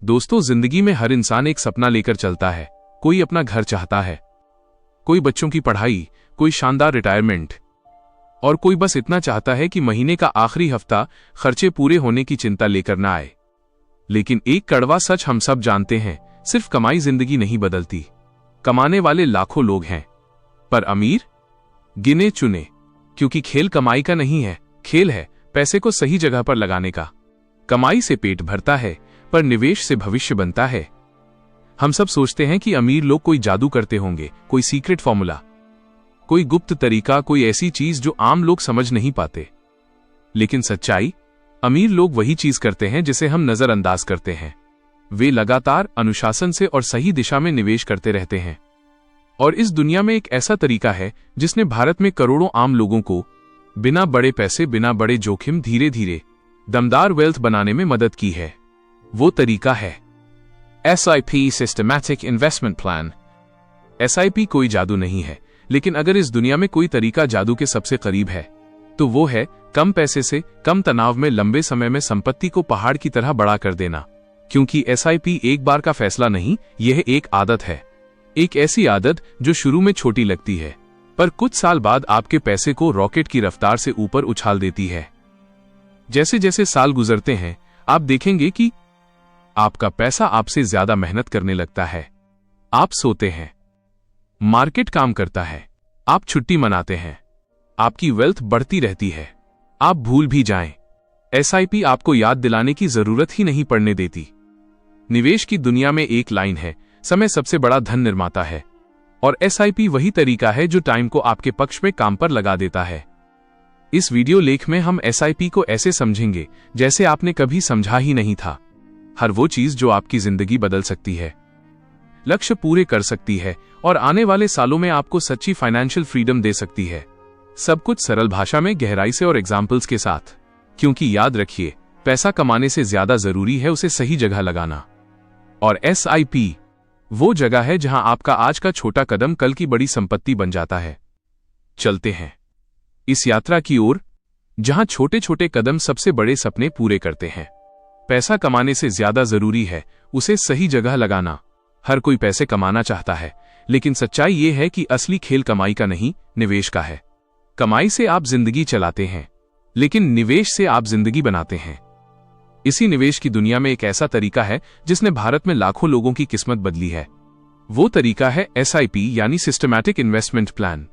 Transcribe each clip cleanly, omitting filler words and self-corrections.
दोस्तों, जिंदगी में हर इंसान एक सपना लेकर चलता है। कोई अपना घर चाहता है, कोई बच्चों की पढ़ाई, कोई शानदार रिटायरमेंट, और कोई बस इतना चाहता है कि महीने का आखिरी हफ्ता खर्चे पूरे होने की चिंता लेकर ना आए। लेकिन एक कड़वा सच हम सब जानते हैं, सिर्फ कमाई जिंदगी नहीं बदलती। कमाने वाले लाखों लोग हैं, पर अमीर गिने चुने। क्योंकि खेल कमाई का नहीं है, खेल है पैसे को सही जगह पर लगाने का। कमाई से पेट भरता है, पर निवेश से भविष्य बनता है। हम सब सोचते हैं कि अमीर लोग कोई जादू करते होंगे, कोई सीक्रेट फॉर्मूला, कोई गुप्त तरीका, कोई ऐसी चीज जो आम लोग समझ नहीं पाते। लेकिन सच्चाई, अमीर लोग वही चीज करते हैं जिसे हम नजरअंदाज करते हैं। वे लगातार अनुशासन से और सही दिशा में निवेश करते रहते हैं। और इस दुनिया में एक ऐसा तरीका है जिसने भारत में करोड़ों आम लोगों को बिना बड़े पैसे, बिना बड़े जोखिम, धीरे धीरे दमदार वेल्थ बनाने में मदद की है। वो तरीका है SIP systematic investment plan. SIP कोई जादू नहीं है, लेकिन अगर इस दुनिया में कोई तरीका जादू के सबसे करीब है तो वो है कम पैसे से कम तनाव में लंबे समय में संपत्ति को पहाड़ की तरह बड़ा कर देना। क्योंकि SIP एक बार का फैसला नहीं, यह एक आदत है। एक ऐसी आदत जो शुरू में छोटी लगती है, पर कुछ साल बाद आपके पैसे को रॉकेट की रफ्तार से ऊपर उछाल देती है। जैसे जैसे साल गुजरते हैं, आप देखेंगे कि आपका पैसा आपसे ज्यादा मेहनत करने लगता है। आप सोते हैं, मार्केट काम करता है, आप छुट्टी मनाते हैं, आपकी वेल्थ बढ़ती रहती है। आप भूल भी जाएं, SIP आपको याद दिलाने की जरूरत ही नहीं पड़ने देती। निवेश की दुनिया में एक लाइन है, समय सबसे बड़ा धन निर्माता है। और SIP वही तरीका है जो टाइम को आपके पक्ष में काम पर लगा देता है। इस वीडियो लेख में हम SIP को ऐसे समझेंगे जैसे आपने कभी समझा ही नहीं था। हर वो चीज जो आपकी जिंदगी बदल सकती है, लक्ष्य पूरे कर सकती है और आने वाले सालों में आपको सच्ची फाइनेंशियल फ्रीडम दे सकती है। सब कुछ सरल भाषा में, गहराई से और एग्जाम्पल्स के साथ। क्योंकि याद रखिए, पैसा कमाने से ज्यादा जरूरी है उसे सही जगह लगाना। और SIP वो जगह है जहां आपका आज का छोटा कदम कल की बड़ी संपत्ति बन जाता है। चलते हैं इस यात्रा की ओर, जहां छोटे छोटे कदम सबसे बड़े सपने पूरे करते हैं। पैसा कमाने से ज्यादा जरूरी है उसे सही जगह लगाना। हर कोई पैसे कमाना चाहता है, लेकिन सच्चाई यह है कि असली खेल कमाई का नहीं, निवेश का है। कमाई से आप जिंदगी चलाते हैं, लेकिन निवेश से आप जिंदगी बनाते हैं। इसी निवेश की दुनिया में एक ऐसा तरीका है जिसने भारत में लाखों लोगों की किस्मत बदली है। वो तरीका है SIP यानी सिस्टमैटिक इन्वेस्टमेंट प्लान।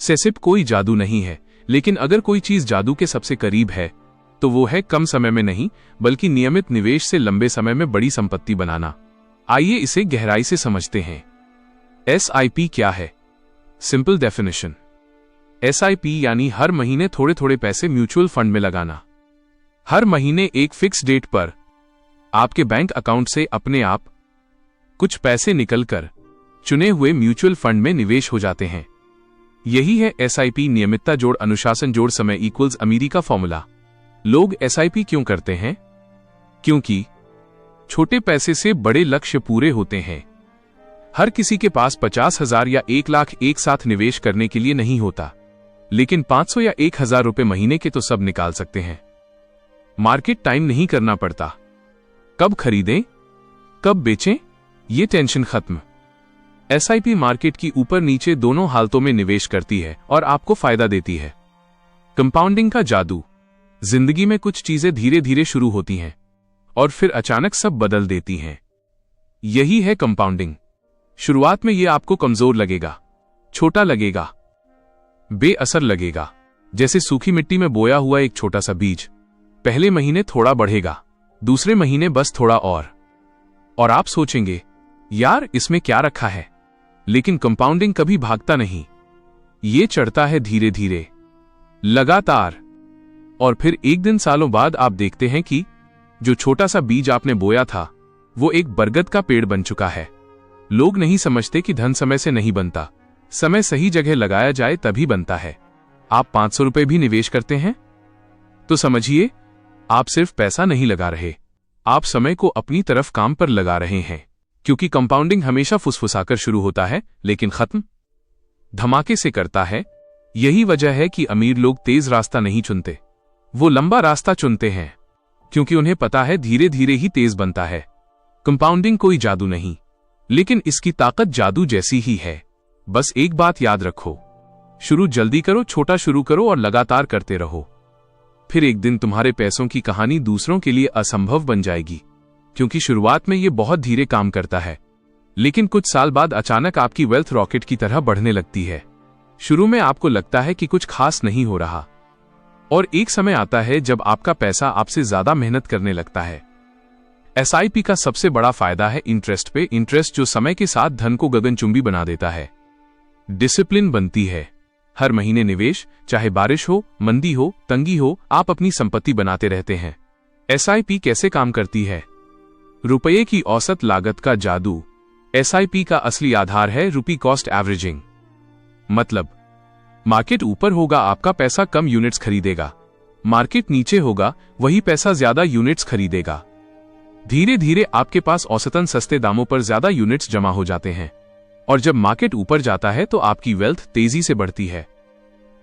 सिर्फ कोई जादू नहीं है, लेकिन अगर कोई चीज जादू के सबसे करीब है तो वो है कम समय में नहीं, बल्कि नियमित निवेश से लंबे समय में बड़ी संपत्ति बनाना। आइए इसे गहराई से समझते हैं। SIP क्या है? सिंपल डेफिनेशन, SIP यानी हर महीने थोड़े थोड़े पैसे म्यूचुअल फंड में लगाना। हर महीने एक फिक्स डेट पर आपके बैंक अकाउंट से अपने आप कुछ पैसे निकलकर चुने हुए म्यूचुअल फंड में निवेश हो जाते हैं। यही है SIP, नियमितता जोड़ अनुशासन जोड़ समय इक्वल्स अमीरी का फॉर्मूला। लोग SIP क्यों करते हैं? क्योंकि छोटे पैसे से बड़े लक्ष्य पूरे होते हैं। हर किसी के पास 50,000 या 1 लाख एक साथ निवेश करने के लिए नहीं होता, लेकिन 500 या 1,000 रुपए महीने के तो सब निकाल सकते हैं। मार्केट टाइम नहीं करना पड़ता, कब खरीदें कब बेचें ये टेंशन खत्म। SIP मार्केट की ऊपर नीचे दोनों हालतों में निवेश करती है और आपको फायदा देती है। कंपाउंडिंग का जादू, जिंदगी में कुछ चीजें धीरे धीरे शुरू होती हैं और फिर अचानक सब बदल देती हैं। यही है कंपाउंडिंग। शुरुआत में ये आपको कमजोर लगेगा, छोटा लगेगा, बेअसर लगेगा, जैसे सूखी मिट्टी में बोया हुआ एक छोटा सा बीज। पहले महीने थोड़ा बढ़ेगा, दूसरे महीने बस थोड़ा और आप सोचेंगे, यार इसमें क्या रखा है? लेकिन कंपाउंडिंग कभी भागता नहीं, ये चढ़ता है धीरे धीरे, लगातार। और फिर एक दिन सालों बाद आप देखते हैं कि जो छोटा सा बीज आपने बोया था वो एक बरगद का पेड़ बन चुका है। लोग नहीं समझते कि धन समय से नहीं बनता, समय सही जगह लगाया जाए तभी बनता है। आप 500 रुपए भी निवेश करते हैं तो समझिए, आप सिर्फ पैसा नहीं लगा रहे, आप समय को अपनी तरफ काम पर लगा रहे हैं। क्योंकि कंपाउंडिंग हमेशा फुसफुसाकर शुरू होता है, लेकिन खत्म धमाके से करता है। यही वजह है कि अमीर लोग तेज रास्ता नहीं चुनते, वो लंबा रास्ता चुनते हैं, क्योंकि उन्हें पता है धीरे धीरे ही तेज बनता है। कंपाउंडिंग कोई जादू नहीं, लेकिन इसकी ताकत जादू जैसी ही है। बस एक बात याद रखो, शुरू जल्दी करो, छोटा शुरू करो और लगातार करते रहो। फिर एक दिन तुम्हारे पैसों की कहानी दूसरों के लिए असंभव बन जाएगी, क्योंकि शुरुआत में यह बहुत धीरे काम करता है, लेकिन कुछ साल बाद अचानक आपकी वेल्थ रॉकेट की तरह बढ़ने लगती है। शुरू में आपको लगता है कि कुछ खास नहीं हो रहा, और एक समय आता है जब आपका पैसा आपसे ज्यादा मेहनत करने लगता है। एसआईपी का सबसे बड़ा फायदा है इंटरेस्ट पे इंटरेस्ट, जो समय के साथ धन को गगनचुंबी बना देता है। डिसिप्लिन बनती है। हर महीने निवेश, चाहे बारिश हो, मंदी हो, तंगी हो, आप अपनी संपत्ति बनाते रहते हैं। एसआईपी कैसे काम करती है? रुपये की औसत लागत का जादू। एसआईपी का असली आधार है रुपी कॉस्ट एवरेजिंग। मतलब मार्केट ऊपर होगा, आपका पैसा कम यूनिट्स खरीदेगा। मार्केट नीचे होगा, वही पैसा ज्यादा यूनिट्स खरीदेगा। धीरे धीरे आपके पास औसतन सस्ते दामों पर ज्यादा यूनिट्स जमा हो जाते हैं, और जब मार्केट ऊपर जाता है तो आपकी वेल्थ तेजी से बढ़ती है।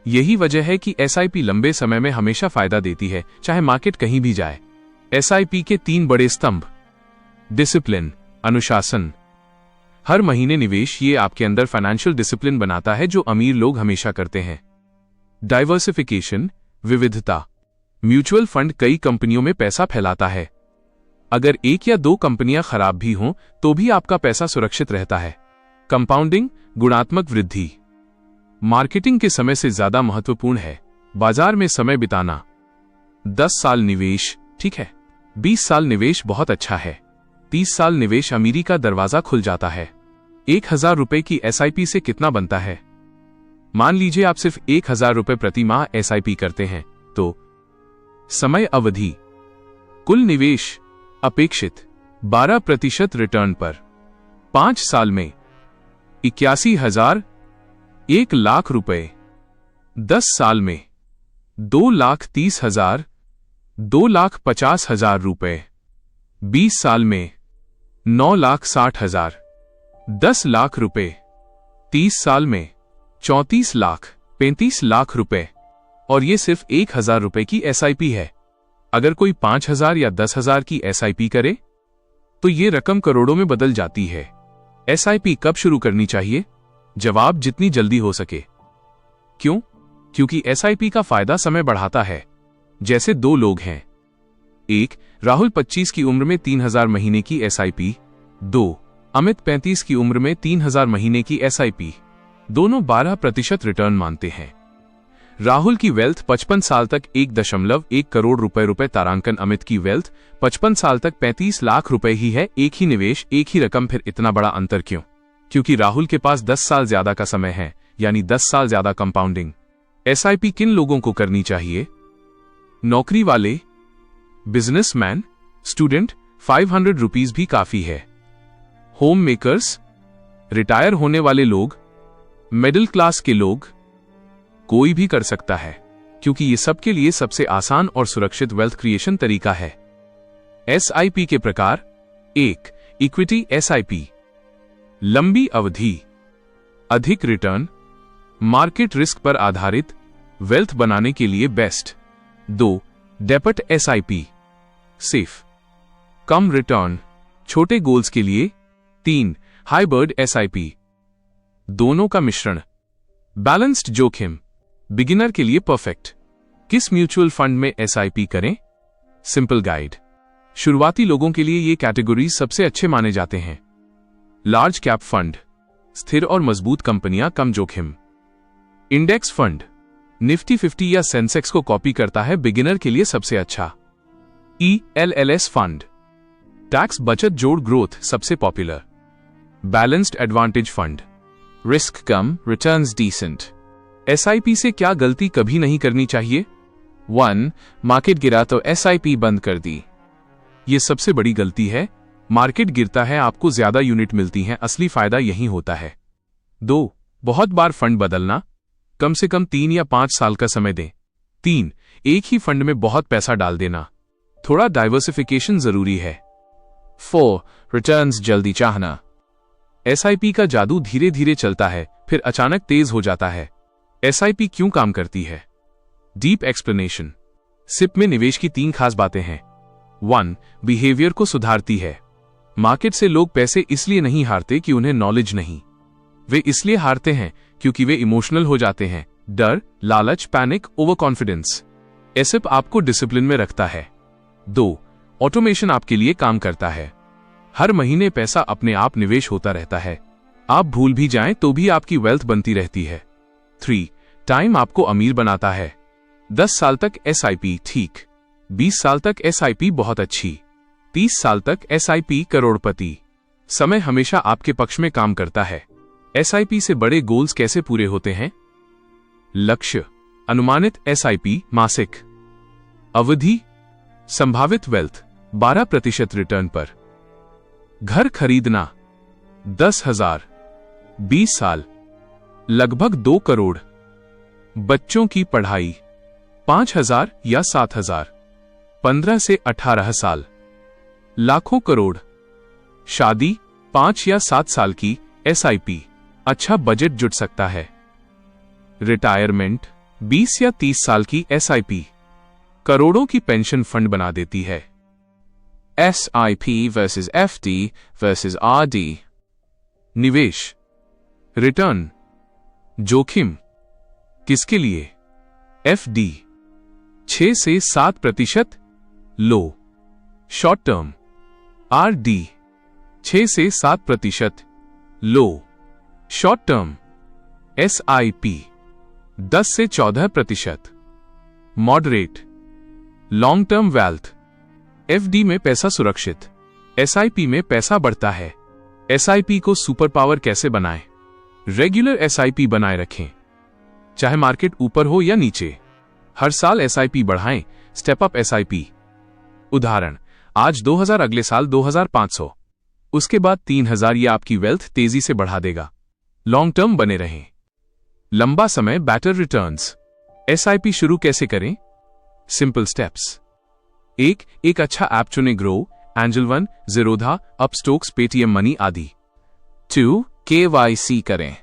यही वजह है कि एसआईपी लंबे समय में हमेशा फायदा देती है, चाहे मार्केट कहीं भी जाए। एसआईपी के 3 बड़े स्तंभ। डिसिप्लिन, अनुशासन। हर महीने निवेश, ये आपके अंदर फाइनेंशियल डिसिप्लिन बनाता है जो अमीर लोग हमेशा करते हैं। डाइवर्सिफिकेशन, विविधता। म्यूचुअल फंड कई कंपनियों में पैसा फैलाता है। अगर एक या 2 कंपनियां खराब भी हों तो भी आपका पैसा सुरक्षित रहता है। कंपाउंडिंग, गुणात्मक वृद्धि। मार्केटिंग के समय से ज्यादा महत्वपूर्ण है बाजार में समय बिताना। 10 साल निवेश ठीक है, 20 साल निवेश बहुत अच्छा है, 30 साल निवेश अमीरी का दरवाजा खुल जाता है। 1000 रुपए की एसआईपी से कितना बनता है? मान लीजिए आप सिर्फ 1000 रुपए प्रति माह एसआईपी करते हैं, तो समय अवधि, कुल निवेश अपेक्षित 12% रिटर्न पर 5 साल में 81,000, 1 लाख रुपए। 10 साल में 2,30,000, 2,50,000 रुपए। 20 साल में 9,60,000, 10 लाख रुपए। 30 साल में 34 लाख, 35 लाख रुपए। और ये सिर्फ 1,000 रुपए की एसआईपी है। अगर कोई 5,000 या 10,000 की एसआईपी करे तो ये रकम करोड़ों में बदल जाती है। एसआईपी कब शुरू करनी चाहिए? जवाब, जितनी जल्दी हो सके। क्यों? क्योंकि एसआईपी का फायदा समय बढ़ाता है। जैसे 2 लोग हैं, 1 राहुल 25 की उम्र में 3,000 महीने की एसआईपी, 2 अमित 35 की उम्र में 3,000 महीने की एसआईपी। दोनों 12% रिटर्न मानते हैं। राहुल की वेल्थ 55 साल तक 1.1 करोड़ रुपए तारांकन, अमित की वेल्थ 55 साल तक 35 लाख रुपए ही है। एक ही निवेश, एक ही रकम, फिर इतना बड़ा अंतर क्यों? क्योंकि राहुल के पास 10 साल ज्यादा का समय है, यानी 10 साल ज्यादा कंपाउंडिंग। एसआईपी किन लोगों को करनी चाहिए? नौकरी वाले, बिजनेसमैन, स्टूडेंट, 500 रुपीज भी काफी है। होम मेकर्स, रिटायर होने वाले लोग, मिडिल क्लास के लोग, कोई भी कर सकता है, क्योंकि ये सबके लिए सबसे आसान और सुरक्षित वेल्थ क्रिएशन तरीका है। एसआईपी के प्रकार। 1 इक्विटी एसआईपी, लंबी अवधि, अधिक रिटर्न, मार्केट रिस्क पर आधारित, वेल्थ बनाने के लिए बेस्ट। 2 डेप्ट एसआईपी, सेफ, कम रिटर्न, छोटे गोल्स के लिए। 3 हाइब्रिड एसआईपी, दोनों का मिश्रण, बैलेंस्ड जोखिम, बिगिनर के लिए परफेक्ट। किस म्यूचुअल फंड में एसआईपी करें? Simple guide. शुरुआती लोगों के लिए ये कैटेगरीज सबसे अच्छे माने जाते हैं। लार्ज कैप फंड, स्थिर और मजबूत कंपनियां, कम जोखिम। इंडेक्स फंड, निफ्टी 50 या सेंसेक्स को कॉपी करता है, बिगिनर के लिए सबसे अच्छा। ELLS फंड, टैक्स बचत जोड़ ग्रोथ, सबसे popular. Balanced advantage fund, risk कम, रिटर्न्स डिसेंट। एसआईपी से क्या गलती कभी नहीं करनी चाहिए? 1 मार्केट गिरा तो एसआईपी बंद कर दी। यह सबसे बड़ी गलती है। मार्केट गिरता है, आपको ज्यादा यूनिट मिलती हैं, असली फायदा यही होता है। 2 बहुत बार फंड बदलना, कम से कम 3 या 5 साल का समय दें। 3 एक ही फंड में बहुत पैसा डाल देना, थोड़ा डाइवर्सिफिकेशन जरूरी है। 4 रिटर्न्स जल्दी चाहना। एसआईपी का जादू धीरे धीरे चलता है, फिर अचानक तेज हो जाता है। एसआईपी क्यों काम करती है? Deep explanation. सिप में निवेश की 3 खास बातें हैं। 1 बिहेवियर को सुधारती है। मार्केट से लोग पैसे इसलिए नहीं हारते कि उन्हें नॉलेज नहीं, वे इसलिए हारते हैं क्योंकि वे इमोशनल हो जाते हैं। डर, लालच, पैनिक, ओवर कॉन्फिडेंस। एसआईपी आपको डिसिप्लिन में रखता है। 2. ऑटोमेशन आपके लिए काम करता है। हर महीने पैसा अपने आप निवेश होता रहता है। आप भूल भी जाएं तो भी आपकी वेल्थ बनती रहती है। 3. टाइम आपको अमीर बनाता है। 10 साल तक एसआईपी ठीक, 20 साल तक एसआईपी बहुत अच्छी, 30 साल तक एसआईपी करोड़पति। समय हमेशा आपके पक्ष में काम करता है। एसआईपी से बड़े गोल्स कैसे पूरे होते हैं? लक्ष्य, अनुमानित एसआईपी मासिक अवधि, संभावित वेल्थ 12% रिटर्न पर। घर खरीदना 10,000, 20 साल लगभग 2 करोड़। बच्चों की पढ़ाई 5,000 या 7,000, 15 से 18 साल लाखों करोड़। शादी 5 या 7 साल की एसआईपी, अच्छा बजट जुट सकता है। रिटायरमेंट 20 या 30 साल की एसआईपी करोड़ों की पेंशन फंड बना देती है। SIP versus FD versus RD. निवेश, रिटर्न, जोखिम किसके लिए? एफडी 6 से 7% लो, शॉर्ट टर्म। आरडी 6 से 7% लो, शॉर्ट टर्म। एसआईपी 10 से 14%, moderate, long term wealth. FD में पैसा सुरक्षित, एसआईपी में पैसा बढ़ता है। एसआईपी को सुपर पावर कैसे बनाएं? रेगुलर एसआईपी बनाए रखें, चाहे मार्केट ऊपर हो या नीचे। हर साल एसआईपी बढ़ाएं, स्टेप अप एसआईपी। उदाहरण, आज 2000, अगले साल 2500, उसके बाद 3000। ये आपकी वेल्थ तेजी से बढ़ा देगा। लॉन्ग टर्म बने रहें, लंबा समय, बेटर रिटर्न्स। एसआईपी शुरू कैसे करें? Simple steps. 1. एक अच्छा ऐप चुनें, Groww, Angel One, Zerodha, Upstox, Paytm money आदि। 2. KYC करें,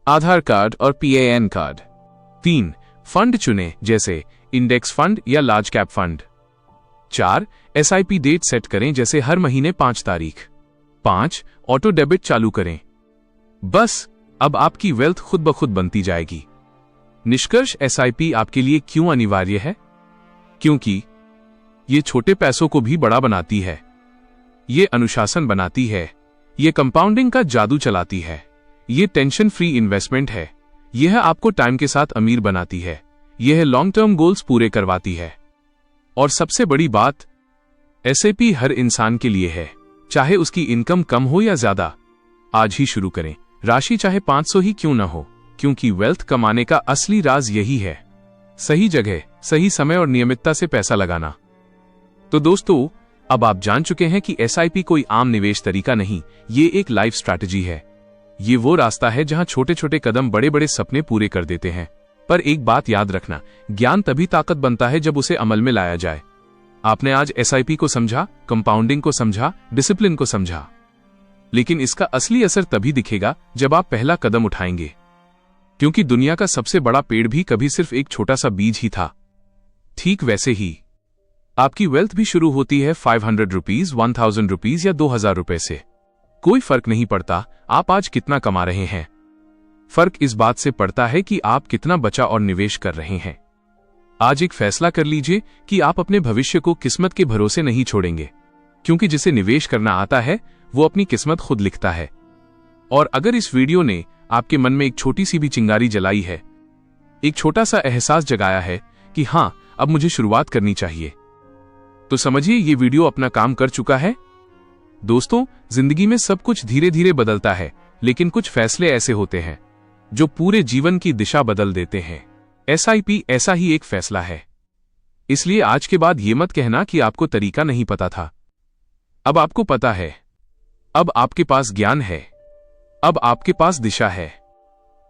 आधार कार्ड और PAN कार्ड। 3. फंड चुनें, जैसे इंडेक्स फंड या large cap fund. 4. SIP date set करें, जैसे हर महीने 5 तारीख। 5. ऑटो डेबिट चालू करें। बस, अब आपकी वेल्थ खुद ब खुद बनती जाएगी। निष्कर्ष, एसआईपी आपके लिए क्यों अनिवार्य है? क्योंकि ये छोटे पैसों को भी बड़ा बनाती है, ये अनुशासन बनाती है, ये कंपाउंडिंग का जादू चलाती है, ये टेंशन फ्री इन्वेस्टमेंट है, यह आपको टाइम के साथ अमीर बनाती है, यह लॉन्ग टर्म गोल्स पूरे करवाती है। और सबसे बड़ी बात, एसआईपी हर इंसान के लिए है, चाहे उसकी इनकम कम हो या ज्यादा। आज ही शुरू करें, राशि चाहे 500 ही क्यों ना हो, क्योंकि वेल्थ कमाने का असली राज यही है, सही जगह, सही समय और नियमितता से पैसा लगाना। तो दोस्तों, अब आप जान चुके हैं कि एसआईपी कोई आम निवेश तरीका नहीं, ये एक लाइफ स्ट्रैटेजी है। ये वो रास्ता है जहां छोटे छोटे कदम बड़े बड़े सपने पूरे कर देते हैं। पर एक बात याद रखना, ज्ञान तभी ताकत बनता है जब उसे अमल में लाया जाए। आपने आज एसआईपी को समझा, कंपाउंडिंग को समझा, डिसिप्लिन को समझा, लेकिन इसका असली असर तभी दिखेगा जब आप पहला कदम उठाएंगे, क्योंकि दुनिया का सबसे बड़ा पेड़ भी कभी सिर्फ एक छोटा सा बीज ही था। ठीक वैसे ही आपकी वेल्थ भी शुरू होती है 500 रुपीज, 1000 रुपीज या 2000 रुपए से। कोई फर्क नहीं पड़ता आप आज कितना कमा रहे हैं, फर्क इस बात से पड़ता है कि आप कितना बचा और निवेश कर रहे हैं। आज एक फैसला कर लीजिए कि आप अपने भविष्य को किस्मत के भरोसे नहीं छोड़ेंगे, क्योंकि जिसे निवेश करना आता है वो अपनी किस्मत खुद लिखता है। और अगर इस वीडियो ने आपके मन में एक छोटी सी भी चिंगारी जलाई है, एक छोटा सा एहसास जगाया है कि हां, अब मुझे शुरुआत करनी चाहिए, तो समझिए ये वीडियो अपना काम कर चुका है। दोस्तों, जिंदगी में सब कुछ धीरे धीरे बदलता है, लेकिन कुछ फैसले ऐसे होते हैं जो पूरे जीवन की दिशा बदल देते हैं। एसआईपी ऐसा ही एक फैसला है। इसलिए आज के बाद ये मत कहना कि आपको तरीका नहीं पता था। अब आपको पता है, अब आपके पास ज्ञान है, अब आपके पास दिशा है।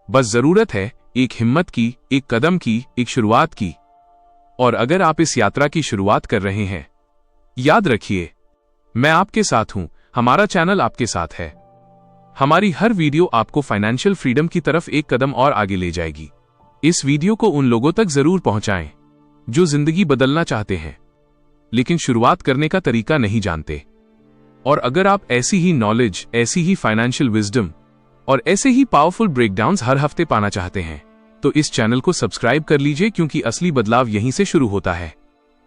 बस जरूरत है एक हिम्मत की, एक कदम की, एक शुरुआत की। और अगर आप इस यात्रा की शुरुआत कर रहे हैं, याद रखिए, मैं आपके साथ हूं, हमारा चैनल आपके साथ है। हमारी हर वीडियो आपको फाइनेंशियल फ्रीडम की तरफ एक कदम और आगे ले जाएगी। इस वीडियो को उन लोगों तक जरूर पहुंचाएं जो जिंदगी बदलना चाहते हैं, लेकिन शुरुआत करने का तरीका नहीं जानते। और अगर आप ऐसी ही नॉलेज, ऐसी ही फाइनेंशियल विजडम और ऐसे ही पावरफुल ब्रेकडाउन्स हर हफ्ते पाना चाहते हैं तो इस चैनल को सब्सक्राइब कर लीजिए, क्योंकि असली बदलाव यहीं से शुरू होता है।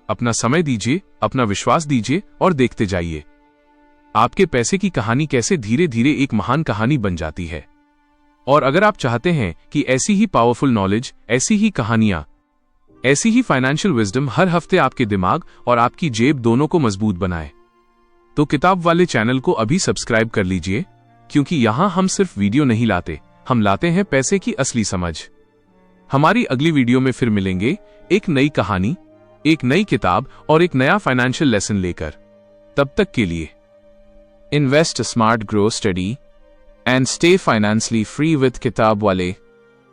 अपना समय दीजिए, अपना विश्वास दीजिए और देखते जाइए आपके पैसे की कहानी कैसे धीरे धीरे एक महान कहानी बन जाती है। और अगर आप चाहते हैं कि ऐसी ही पावरफुल नॉलेज, ऐसी ही कहानियां, ऐसी ही फाइनेंशियल विजडम हर हफ्ते आपके दिमाग और आपकी जेब दोनों को मजबूत बनाए, तो किताब वाले चैनल को अभी सब्सक्राइब कर लीजिए, क्योंकि यहां हम सिर्फ वीडियो नहीं लाते, हम लाते हैं पैसे की असली समझ। हमारी अगली वीडियो में फिर मिलेंगे एक नई कहानी, एक नई किताब और एक नया फाइनेंशियल लेसन लेकर। तब तक के लिए invest smart, grow study and stay financially free with किताब वाले।